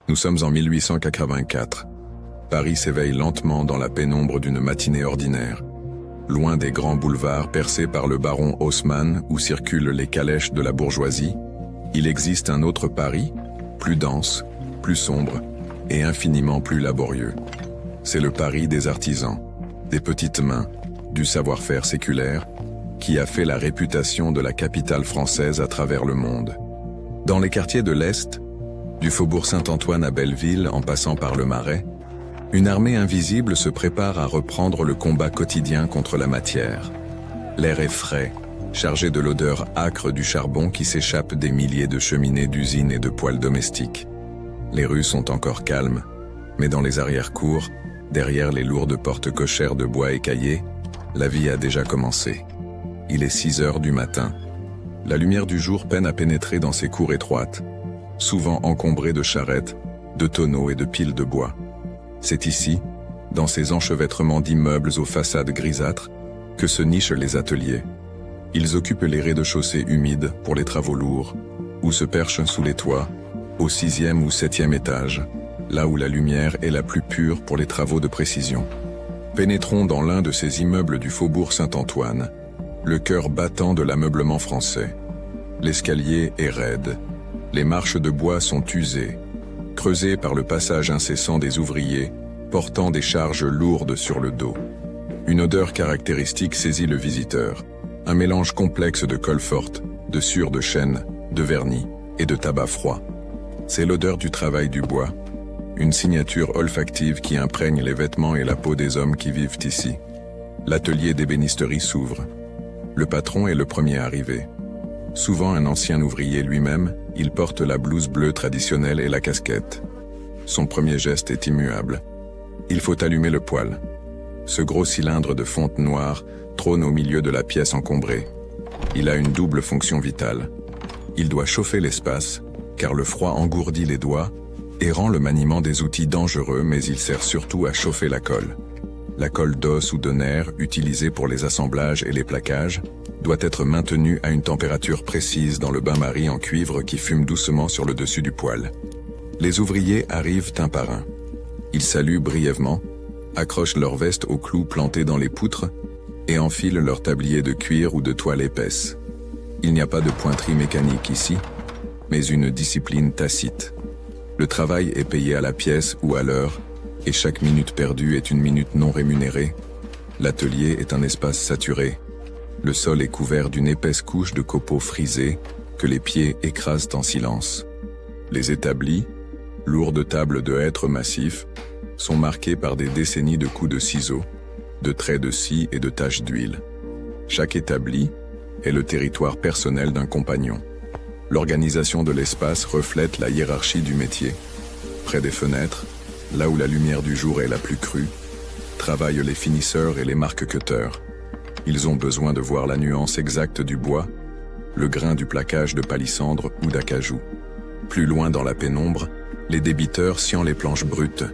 Nous sommes en 1884. Paris s'éveille lentement dans la pénombre d'une matinée ordinaire. Loin des grands boulevards percés par le baron Haussmann où circulent les calèches de la bourgeoisie, il existe un autre Paris, plus dense, plus sombre et infiniment plus laborieux. C'est le Paris des artisans, des petites mains, du savoir-faire séculaire, qui a fait la réputation de la capitale française à travers le monde. Dans les quartiers de l'Est, du faubourg Saint-Antoine à Belleville en passant par le Marais, une armée invisible se prépare à reprendre le combat quotidien contre la matière. L'air est frais, chargé de l'odeur âcre du charbon qui s'échappe des milliers de cheminées d'usines et de poêles domestiques. Les rues sont encore calmes, mais dans les arrière-cours, derrière les lourdes portes cochères de bois écaillées, la vie a déjà commencé. Il est 6 heures du matin. La lumière du jour peine à pénétrer dans ces cours étroites, souvent encombrées de charrettes, de tonneaux et de piles de bois. C'est ici, dans ces enchevêtrements d'immeubles aux façades grisâtres, que se nichent les ateliers. Ils occupent les rez-de-chaussée humides pour les travaux lourds, ou se perchent sous les toits, au 6e ou 7e étage, là où la lumière est la plus pure pour les travaux de précision. Pénétrons dans l'un de ces immeubles du faubourg Saint-Antoine, le cœur battant de l'ameublement français. L'escalier est raide, les marches de bois sont usées, creusées par le passage incessant des ouvriers, portant des charges lourdes sur le dos. Une odeur caractéristique saisit le visiteur, un mélange complexe de colle forte, de sure de chêne, de vernis et de tabac froid. C'est l'odeur du travail du bois, une signature olfactive qui imprègne les vêtements et la peau des hommes qui vivent ici. L'atelier d'ébénisterie s'ouvre. Le patron est le premier arrivé. Souvent un ancien ouvrier lui-même, il porte la blouse bleue traditionnelle et la casquette. Son premier geste est immuable. Il faut allumer le poêle. Ce gros cylindre de fonte noire trône au milieu de la pièce encombrée. Il a une double fonction vitale. Il doit chauffer l'espace, car le froid engourdit les doigts et rend le maniement des outils dangereux, mais il sert surtout à chauffer la colle. La colle d'os ou de nerf, utilisée pour les assemblages et les plaquages, doit être maintenue à une température précise dans le bain-marie en cuivre qui fume doucement sur le dessus du poêle. Les ouvriers arrivent un par un. Ils saluent brièvement, accrochent leurs vestes aux clous plantés dans les poutres et enfilent leur tablier de cuir ou de toile épaisse. Il n'y a pas de pointerie mécanique ici, mais une discipline tacite. Le travail est payé à la pièce ou à l'heure, et chaque minute perdue est une minute non rémunérée. L'atelier est un espace saturé. Le sol est couvert d'une épaisse couche de copeaux frisés que les pieds écrasent en silence. Les établis, lourdes tables de hêtre massifs, sont marquées par des décennies de coups de ciseaux, de traits de scie et de taches d'huile. Chaque établi est le territoire personnel d'un compagnon. L'organisation de l'espace reflète la hiérarchie du métier. Près des fenêtres, là où la lumière du jour est la plus crue, travaillent les finisseurs et les marque-cutters. Ils ont besoin de voir la nuance exacte du bois, le grain du plaquage de palissandre ou d'acajou. Plus loin dans la pénombre, les débiteurs scient les planches brutes.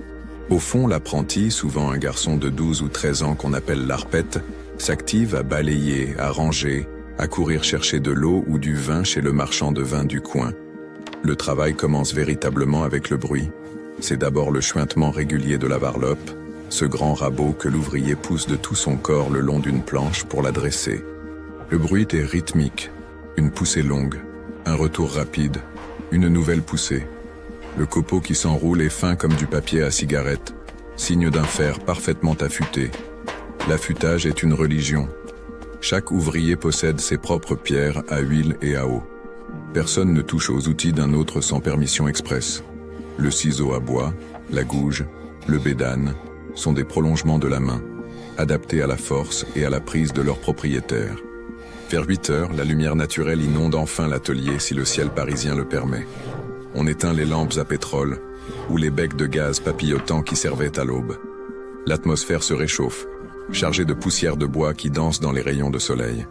Au fond, l'apprenti, souvent un garçon de 12 ou 13 ans qu'on appelle l'arpette, s'active à balayer, à ranger, à courir chercher de l'eau ou du vin chez le marchand de vin du coin. Le travail commence véritablement avec le bruit. C'est d'abord le chuintement régulier de la varlope, ce grand rabot que l'ouvrier pousse de tout son corps le long d'une planche pour la dresser. Le bruit est rythmique, une poussée longue, un retour rapide, une nouvelle poussée. Le copeau qui s'enroule est fin comme du papier à cigarette, signe d'un fer parfaitement affûté. L'affûtage est une religion. Chaque ouvrier possède ses propres pierres à huile et à eau. Personne ne touche aux outils d'un autre sans permission expresse. Le ciseau à bois, la gouge, le bédane sont des prolongements de la main, adaptés à la force et à la prise de leur propriétaire. Vers 8 heures, la lumière naturelle inonde enfin l'atelier si le ciel parisien le permet. On éteint les lampes à pétrole ou les becs de gaz papillotants qui servaient à l'aube. L'atmosphère se réchauffe, chargée de poussière de bois qui danse dans les rayons de soleil.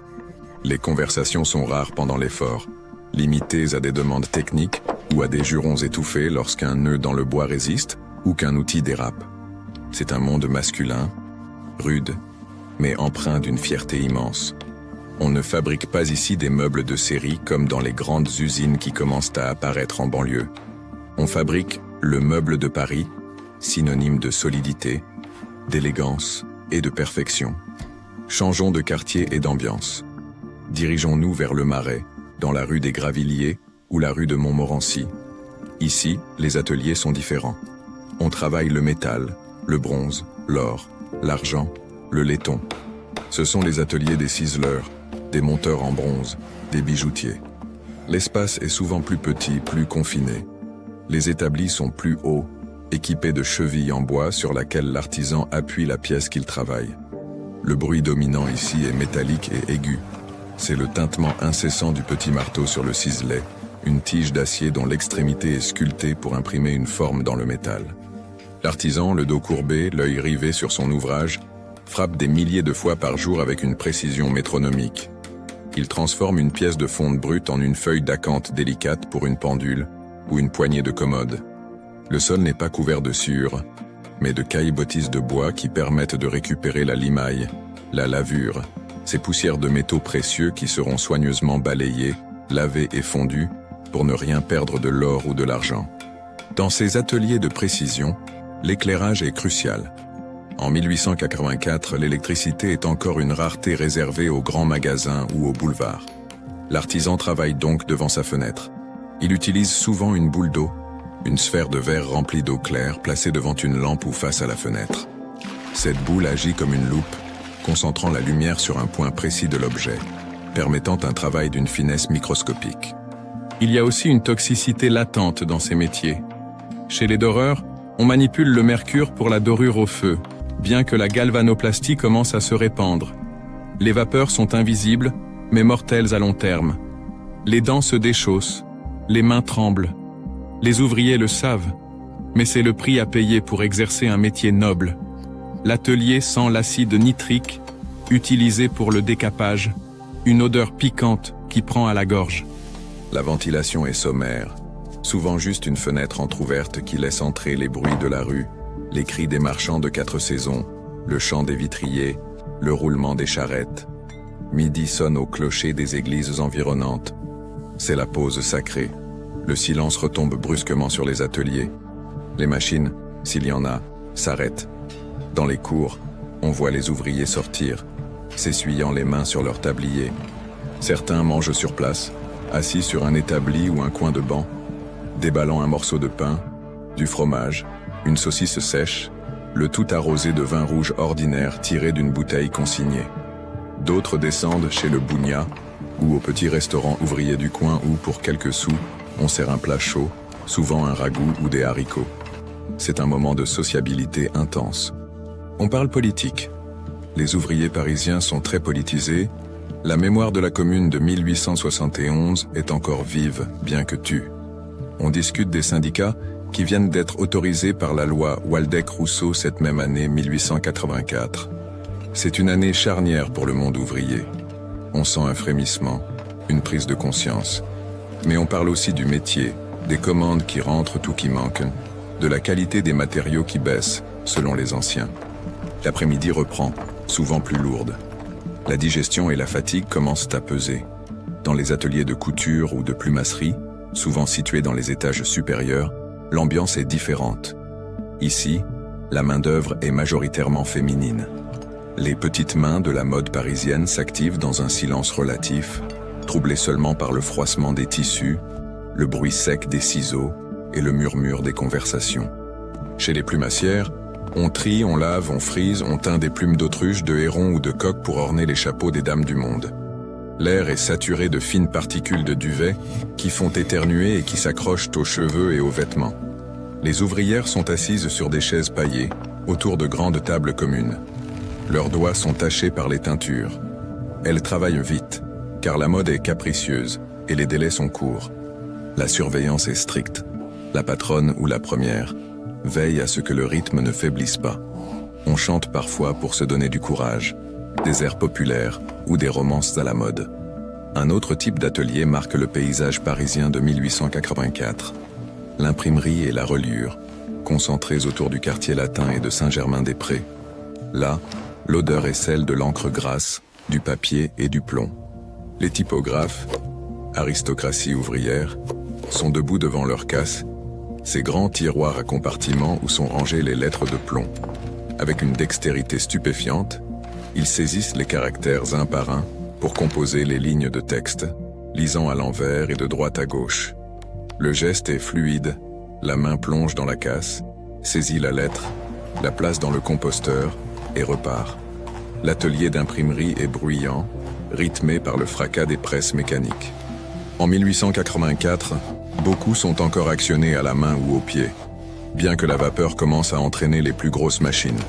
Les conversations sont rares pendant l'effort, limitées à des demandes techniques ou à des jurons étouffés lorsqu'un nœud dans le bois résiste ou qu'un outil dérape. C'est un monde masculin, rude, mais empreint d'une fierté immense. On ne fabrique pas ici des meubles de série comme dans les grandes usines qui commencent à apparaître en banlieue. On fabrique Le meuble de Paris, synonyme de solidité, d'élégance et de perfection. Changeons de quartier et d'ambiance. Dirigeons-nous vers le Marais, dans la rue des Gravilliers ou la rue de Montmorency. Ici, les ateliers sont différents. On travaille le métal, le bronze, l'or, l'argent, le laiton. Ce sont les ateliers des ciseleurs, des monteurs en bronze, des bijoutiers. L'espace est souvent plus petit, plus confiné. Les établis sont plus hauts, équipés de chevilles en bois sur laquelle l'artisan appuie la pièce qu'il travaille. Le bruit dominant ici est métallique et aigu. C'est le tintement incessant du petit marteau sur le ciselet, une tige d'acier dont l'extrémité est sculptée pour imprimer une forme dans le métal. L'artisan, le dos courbé, l'œil rivé sur son ouvrage, frappe des milliers de fois par jour avec une précision métronomique. Il transforme une pièce de fonte brute en une feuille d'acanthe délicate pour une pendule ou une poignée de commode. Le sol n'est pas couvert de sciure, mais de caillebotis de bois qui permettent de récupérer la limaille, la lavure, ces poussières de métaux précieux qui seront soigneusement balayées, lavées et fondues pour ne rien perdre de l'or ou de l'argent. Dans ces ateliers de précision, l'éclairage est crucial. En 1884, l'électricité est encore une rareté réservée aux grands magasins ou aux boulevards. L'artisan travaille donc devant sa fenêtre. Il utilise souvent une boule d'eau, une sphère de verre remplie d'eau claire placée devant une lampe ou face à la fenêtre. Cette boule agit comme une loupe, concentrant la lumière sur un point précis de l'objet, permettant un travail d'une finesse microscopique. Il y a aussi une toxicité latente dans ces métiers. Chez les doreurs, on manipule le mercure pour la dorure au feu, bien que la galvanoplastie commence à se répandre. Les vapeurs sont invisibles, mais mortelles à long terme. Les dents se déchaussent, les mains tremblent. Les ouvriers le savent, mais c'est le prix à payer pour exercer un métier noble. L'atelier sent l'acide nitrique, utilisé pour le décapage, une odeur piquante qui prend à la gorge. La ventilation est sommaire, souvent juste une fenêtre entr'ouverte qui laisse entrer les bruits de la rue, les cris des marchands de 4 saisons, le chant des vitriers, le roulement des charrettes. Midi sonne au clocher des églises environnantes. C'est la pause sacrée. Le silence retombe brusquement sur les ateliers. Les machines, s'il y en a, s'arrêtent. Dans les cours, on voit les ouvriers sortir, s'essuyant les mains sur leur tablier. Certains mangent sur place, assis sur un établi ou un coin de banc, déballant un morceau de pain, du fromage, une saucisse sèche, le tout arrosé de vin rouge ordinaire tiré d'une bouteille consignée. D'autres descendent chez le bougna ou au petit restaurant ouvrier du coin où, pour quelques sous, on sert un plat chaud, souvent un ragoût ou des haricots. C'est un moment de sociabilité intense. On parle politique. Les ouvriers parisiens sont très politisés. La mémoire de la Commune de 1871 est encore vive, bien que tue. On discute des syndicats qui viennent d'être autorisés par la loi Waldeck-Rousseau cette même année 1884. C'est une année charnière pour le monde ouvrier. On sent un frémissement, une prise de conscience. Mais on parle aussi du métier, des commandes qui rentrent ou qui manquent, de la qualité des matériaux qui baissent, selon les anciens. L'après-midi reprend, souvent plus lourde. La digestion et la fatigue commencent à peser. Dans les ateliers de couture ou de plumasserie, souvent situés dans les étages supérieurs, l'ambiance est différente. Ici, la main-d'œuvre est majoritairement féminine. Les petites mains de la mode parisienne s'activent dans un silence relatif, troublé seulement par le froissement des tissus, le bruit sec des ciseaux et le murmure des conversations. Chez les plumassières, on trie, on lave, on frise, on teint des plumes d'autruche, de héron ou de coq pour orner les chapeaux des dames du monde. L'air est saturé de fines particules de duvet qui font éternuer et qui s'accrochent aux cheveux et aux vêtements. Les ouvrières sont assises sur des chaises paillées, autour de grandes tables communes. Leurs doigts sont tachés par les teintures. Elles travaillent vite, car la mode est capricieuse et les délais sont courts. La surveillance est stricte. La patronne ou la première veille à ce que le rythme ne faiblisse pas. On chante parfois pour se donner du courage, des airs populaires ou des romances à la mode. Un autre type d'atelier marque le paysage parisien de 1884. L'imprimerie et la reliure, concentrées autour du quartier latin et de Saint-Germain-des-Prés. Là, l'odeur est celle de l'encre grasse, du papier et du plomb. Les typographes, aristocratie ouvrière, sont debout devant leur casse, ces grands tiroirs à compartiments où sont rangées les lettres de plomb. Avec une dextérité stupéfiante, ils saisissent les caractères un par un pour composer les lignes de texte, lisant à l'envers et de droite à gauche. Le geste est fluide, la main plonge dans la casse, saisit la lettre, la place dans le composteur et repart. L'atelier d'imprimerie est bruyant, rythmé par le fracas des presses mécaniques. En 1884, beaucoup sont encore actionnés à la main ou au pied, bien que la vapeur commence à entraîner les plus grosses machines.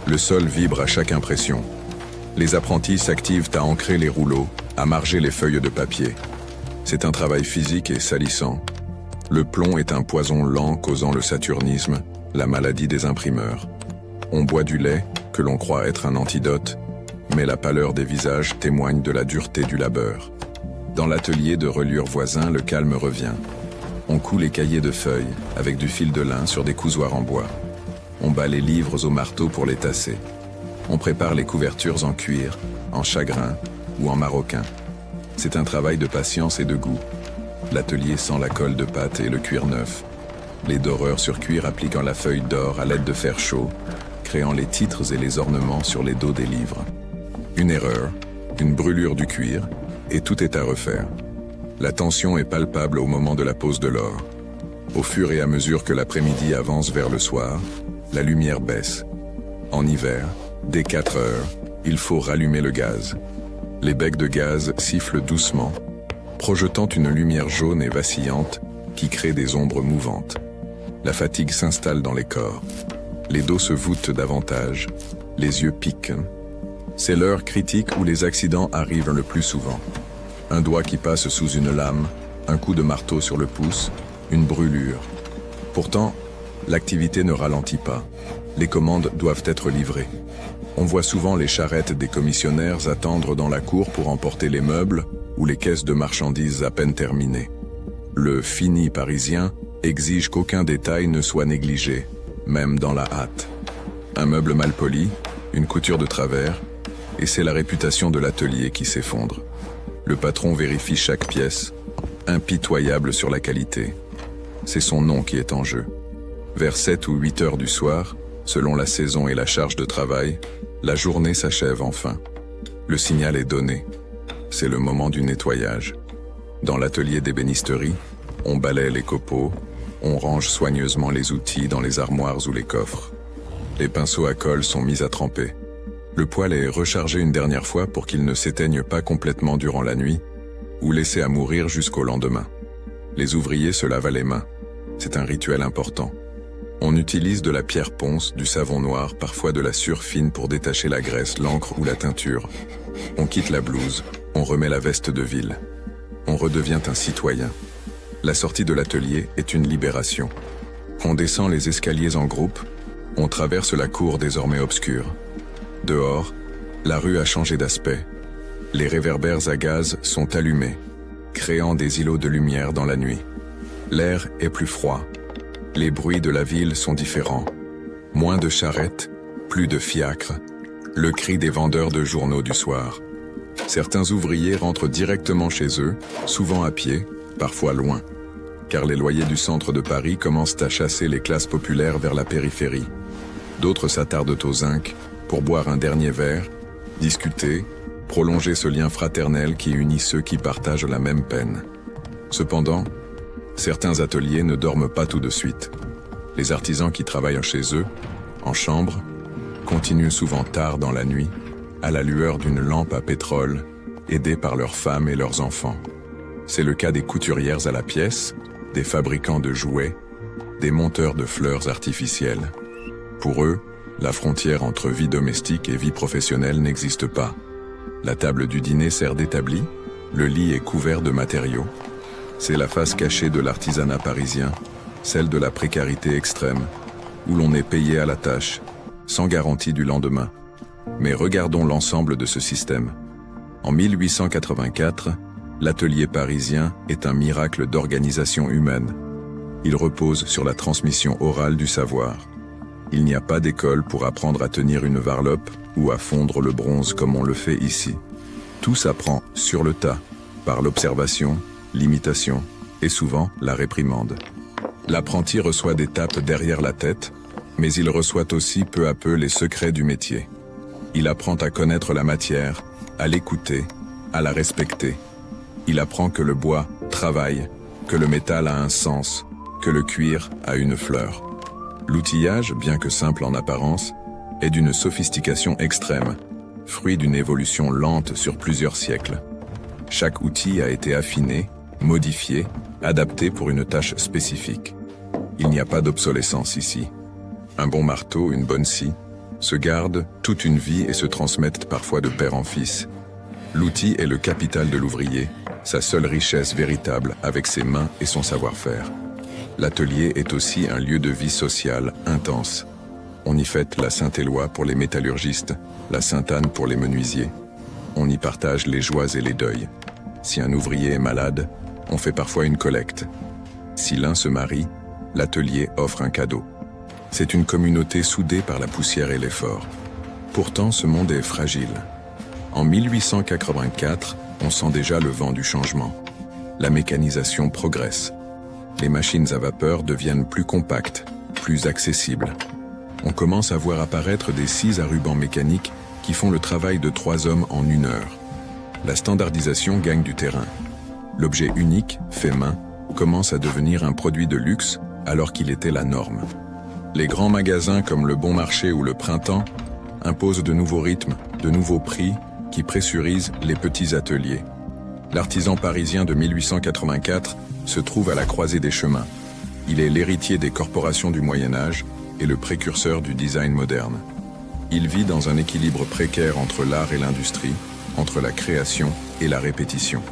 Le sol vibre à chaque impression. Les apprentis s'activent à ancrer les rouleaux, à marger les feuilles de papier. C'est un travail physique et salissant. Le plomb est un poison lent causant le saturnisme, la maladie des imprimeurs. On boit du lait, que l'on croit être un antidote, mais la pâleur des visages témoigne de la dureté du labeur. Dans l'atelier de reliure voisin, le calme revient. On coud les cahiers de feuilles, avec du fil de lin sur des cousoirs en bois. On bat les livres au marteau pour les tasser. On prépare les couvertures en cuir, en chagrin ou en maroquin. C'est un travail de patience et de goût. L'atelier sent la colle de pâte et le cuir neuf. Les doreurs sur cuir appliquant la feuille d'or à l'aide de fer chaud, créant les titres et les ornements sur les dos des livres. Une erreur, une brûlure du cuir, et tout est à refaire. La tension est palpable au moment de la pose de l'or. Au fur et à mesure que l'après-midi avance vers le soir, la lumière baisse. En hiver, dès 4 heures, il faut rallumer le gaz. Les becs de gaz sifflent doucement, projetant une lumière jaune et vacillante qui crée des ombres mouvantes. La fatigue s'installe dans les corps. Les dos se voûtent davantage, les yeux piquent. C'est l'heure critique où les accidents arrivent le plus souvent. Un doigt qui passe sous une lame, un coup de marteau sur le pouce, une brûlure. Pourtant, l'activité ne ralentit pas. Les commandes doivent être livrées. On voit souvent les charrettes des commissionnaires attendre dans la cour pour emporter les meubles ou les caisses de marchandises à peine terminées. Le fini parisien exige qu'aucun détail ne soit négligé, même dans la hâte. Un meuble mal poli, une couture de travers, et c'est la réputation de l'atelier qui s'effondre. Le patron vérifie chaque pièce, impitoyable sur la qualité. C'est son nom qui est en jeu. Vers 7 ou 8 heures du soir, selon la saison et la charge de travail, la journée s'achève enfin. Le signal est donné. C'est le moment du nettoyage. Dans l'atelier d'ébénisterie, on balaie les copeaux, on range soigneusement les outils dans les armoires ou les coffres. Les pinceaux à colle sont mis à tremper. Le poêle est rechargé une dernière fois pour qu'il ne s'éteigne pas complètement durant la nuit ou laissé à mourir jusqu'au lendemain. Les ouvriers se lavent les mains. C'est un rituel important. On utilise de la pierre ponce, du savon noir, parfois de la sueur fine pour détacher la graisse, l'encre ou la teinture. On quitte la blouse, on remet la veste de ville. On redevient un citoyen. La sortie de l'atelier est une libération. On descend les escaliers en groupe, on traverse la cour désormais obscure. Dehors, la rue a changé d'aspect. Les réverbères à gaz sont allumés, créant des îlots de lumière dans la nuit. L'air est plus froid. Les bruits de la ville sont différents. Moins de charrettes, plus de fiacres, le cri des vendeurs de journaux du soir. Certains ouvriers rentrent directement chez eux, souvent à pied, parfois loin, car les loyers du centre de Paris commencent à chasser les classes populaires vers la périphérie. D'autres s'attardent aux zincs pour boire un dernier verre, discuter, prolonger ce lien fraternel qui unit ceux qui partagent la même peine. Cependant, certains ateliers ne dorment pas tout de suite. Les artisans qui travaillent chez eux, en chambre, continuent souvent tard dans la nuit, à la lueur d'une lampe à pétrole, aidés par leurs femmes et leurs enfants. C'est le cas des couturières à la pièce, des fabricants de jouets, des monteurs de fleurs artificielles. Pour eux, la frontière entre vie domestique et vie professionnelle n'existe pas. La table du dîner sert d'établi, le lit est couvert de matériaux. C'est la face cachée de l'artisanat parisien, celle de la précarité extrême, où l'on est payé à la tâche, sans garantie du lendemain. Mais regardons l'ensemble de ce système. En 1884, l'atelier parisien est un miracle d'organisation humaine. Il repose sur la transmission orale du savoir. Il n'y a pas d'école pour apprendre à tenir une varlope ou à fondre le bronze comme on le fait ici. Tout s'apprend sur le tas, par l'observation, l'imitation et souvent la réprimande. L'apprenti reçoit des tapes derrière la tête, mais il reçoit aussi peu à peu les secrets du métier. Il apprend à connaître la matière, à l'écouter, à la respecter. Il apprend que le bois travaille, que le métal a un sens, que le cuir a une fleur. L'outillage, bien que simple en apparence, est d'une sophistication extrême, fruit d'une évolution lente sur plusieurs siècles. Chaque outil a été affiné, modifié, adapté pour une tâche spécifique. Il n'y a pas d'obsolescence ici. Un bon marteau, une bonne scie, se gardent toute une vie et se transmettent parfois de père en fils. L'outil est le capital de l'ouvrier, sa seule richesse véritable avec ses mains et son savoir-faire. L'atelier est aussi un lieu de vie sociale intense. On y fête la Saint-Éloi pour les métallurgistes, la Sainte-Anne pour les menuisiers. On y partage les joies et les deuils. Si un ouvrier est malade, on fait parfois une collecte. Si l'un se marie, l'atelier offre un cadeau. C'est une communauté soudée par la poussière et l'effort. Pourtant, ce monde est fragile. En 1884, on sent déjà le vent du changement. La mécanisation progresse. Les machines à vapeur deviennent plus compactes, plus accessibles. On commence à voir apparaître des scies à ruban mécaniques qui font le travail de 3 hommes en 1 heure. La standardisation gagne du terrain. L'objet unique, fait main, commence à devenir un produit de luxe alors qu'il était la norme. Les grands magasins comme le Bon Marché ou le Printemps imposent de nouveaux rythmes, de nouveaux prix qui pressurisent les petits ateliers. L'artisan parisien de 1884 se trouve à la croisée des chemins. Il est l'héritier des corporations du Moyen-Âge et le précurseur du design moderne. Il vit dans un équilibre précaire entre l'art et l'industrie, entre la création et la répétition.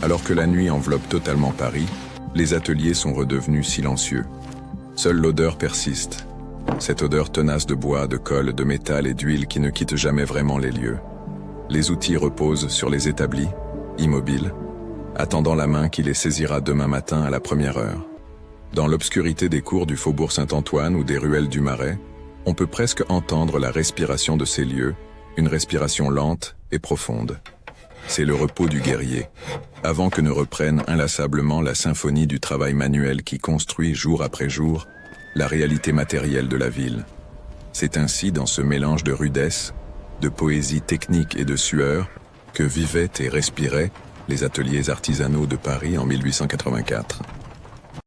Alors que la nuit enveloppe totalement Paris, les ateliers sont redevenus silencieux. Seule l'odeur persiste. Cette odeur tenace de bois, de colle, de métal et d'huile qui ne quitte jamais vraiment les lieux. Les outils reposent sur les établis, immobiles, attendant la main qui les saisira demain matin à la première heure. Dans l'obscurité des cours du faubourg Saint-Antoine ou des ruelles du Marais, on peut presque entendre la respiration de ces lieux, une respiration lente et profonde. C'est le repos du guerrier, avant que ne reprenne inlassablement la symphonie du travail manuel qui construit jour après jour la réalité matérielle de la ville. C'est ainsi dans ce mélange de rudesse, de poésie technique et de sueur que vivaient et respiraient les ateliers artisanaux de Paris en 1884.